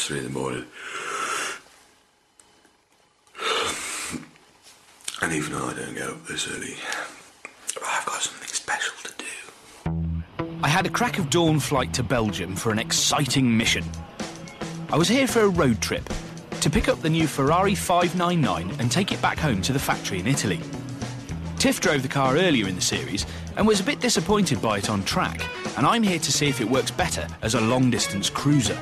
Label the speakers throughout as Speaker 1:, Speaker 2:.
Speaker 1: 3 in the morning. And even though I don't get up this early, I've got something special to do.
Speaker 2: I had a crack of dawn flight to Belgium for an exciting mission. I was here for a road trip, to pick up the new Ferrari 599 and take it back home to the factory in Italy. Tiff drove the car earlier in the series and was a bit disappointed by it on track, and I'm here to see if it works better as a long-distance cruiser.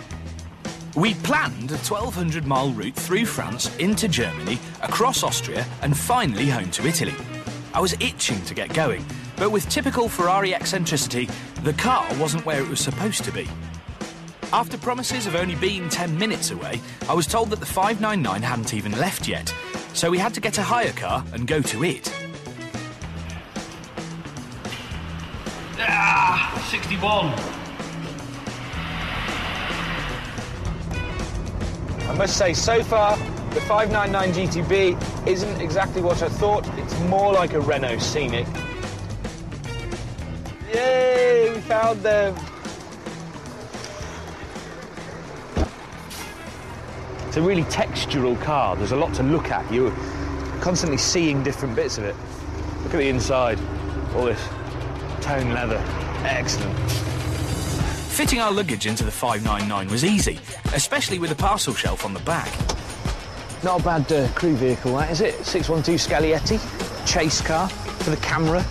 Speaker 2: We'd planned a 1,200-mile route through France, into Germany, across Austria, and finally home to Italy. I was itching to get going, but with typical Ferrari eccentricity, the car wasn't where it was supposed to be. After promises of only being 10 minutes away, I was told that the 599 hadn't even left yet, so we had to get a hire car and go to it.
Speaker 3: 61.
Speaker 4: I must say, so far, the 599 GTB isn't exactly what I thought. It's more like a Renault Scenic. Yay, we found them. It's a really textural car. There's a lot to look at. You're constantly seeing different bits of it. Look at the inside. All this tone leather. Excellent.
Speaker 2: Fitting our luggage into the 599 was easy, especially with a parcel shelf on the back.
Speaker 4: Not a bad crew vehicle, that, is it? 612 Scaglietti, chase car for the camera.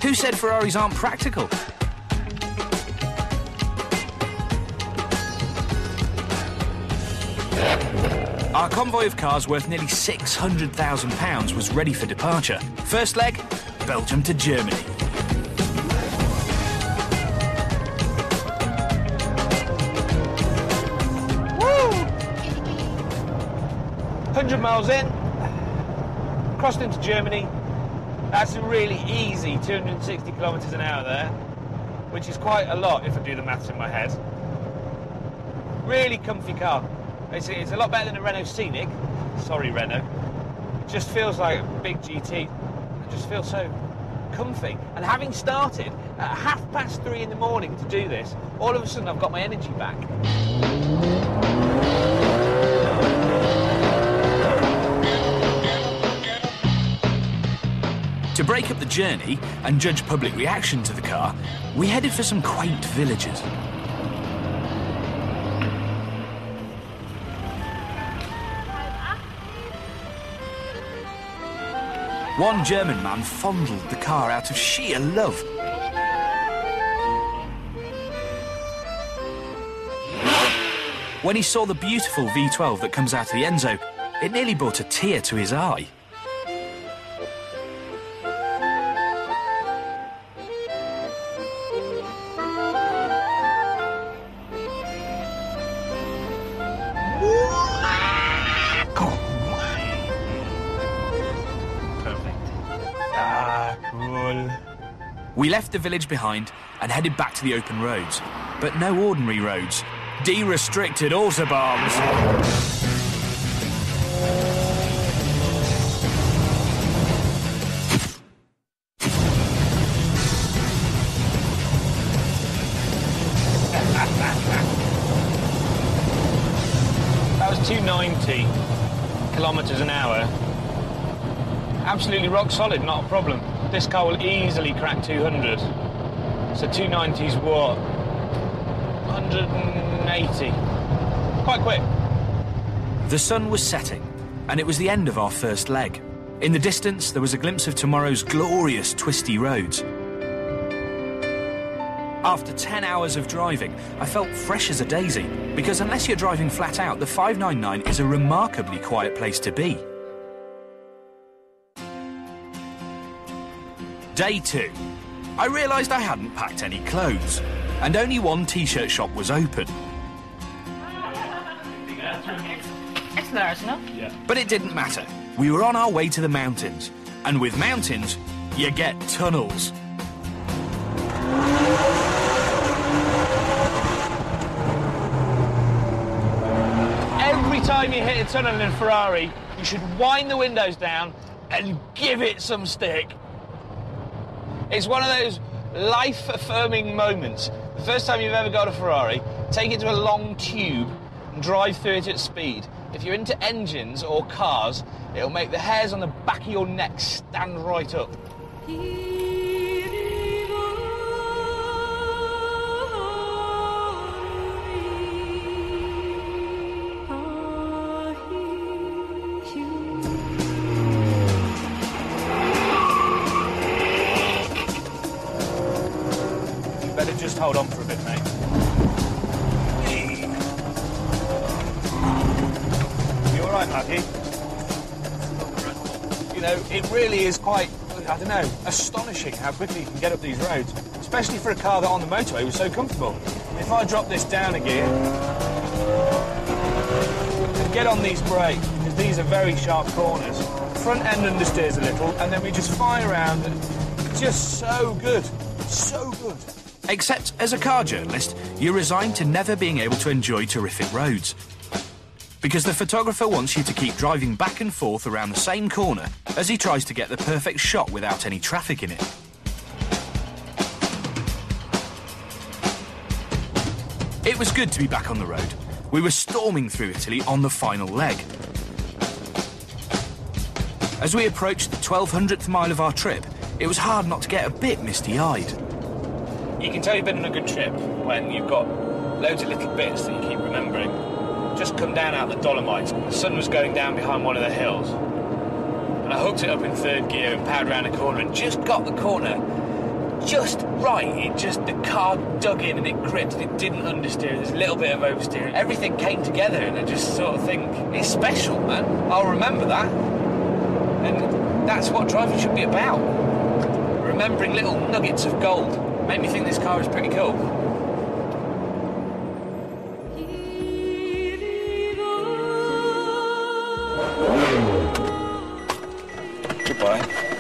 Speaker 2: Who said Ferraris aren't practical? Our convoy of cars worth nearly £600,000 was ready for departure. First leg, Belgium to Germany.
Speaker 4: Woo! 100 miles in, crossed into Germany. That's a really easy 260 kilometres an hour there, which is quite a lot if I do the maths in my head. Really comfy car. It's a lot better than a Renault Scenic. Sorry, Renault. It just feels like a big GT. It just feels so comfy. And having started at 3:30 in the morning to do this, all of a sudden I've got my energy back.
Speaker 2: To break up the journey and judge public reaction to the car, we headed for some quaint villages. One German man fondled the car out of sheer love. When he saw the beautiful V12 that comes out of the Enzo, it nearly brought a tear to his eye. We left the village behind and headed back to the open roads. But no ordinary roads. De-restricted autobahns.
Speaker 4: That was 290 kilometres an hour. Absolutely rock solid, not a problem. This car will easily crack 200. So 290's what? 180. Quite quick.
Speaker 2: The sun was setting, and it was the end of our first leg. In the distance, there was a glimpse of tomorrow's glorious twisty roads. After 10 hours of driving, I felt fresh as a daisy, because unless you're driving flat out, the 599 is a remarkably quiet place to be. Day 2. I realised I hadn't packed any clothes, and only one t-shirt shop was open.
Speaker 5: It's large enough.
Speaker 4: Yeah.
Speaker 2: But it didn't matter. We were on our way to the mountains, and with mountains, you get tunnels.
Speaker 4: Every time you hit a tunnel in a Ferrari, you should wind the windows down and give it some stick. It's one of those life-affirming moments. The first time you've ever got a Ferrari, take it to a long tube drive through it at speed. If you're into engines or cars, it'll make the hairs on the back of your neck stand right up.
Speaker 2: Better just hold on for a bit, mate. You all right, Matthew? You know, it really is quite, I don't know, astonishing how quickly you can get up these roads, especially for a car that on the motorway was so comfortable. If I drop this down a gear and get on these brakes, because these are very sharp corners, front end understeers a little, and then we just fly around, and just so good, so good.
Speaker 3: Except as a car journalist, you're resigned to never being able to enjoy terrific roads. Because the photographer wants you to keep driving back and forth around the same corner as he tries to get the perfect shot without any traffic in it. It was good to be back on the road. We were storming through Italy on the final leg. As we approached the 1200th mile of our trip, it was hard not to get a bit misty-eyed.
Speaker 4: You can tell you've been on a good trip when you've got loads of little bits that you keep remembering. Just come down out the Dolomites. The sun was going down behind one of the hills. And I hooked it up in third gear and powered around a corner and just got the corner just right. The car dug in and it gripped and it didn't understeer. There's a little bit of oversteering. Everything came together and I just sort of think, it's special, man. I'll remember that. And that's what driving should be about. Remembering little nuggets of gold. Made me think this car is pretty cool.
Speaker 2: Goodbye.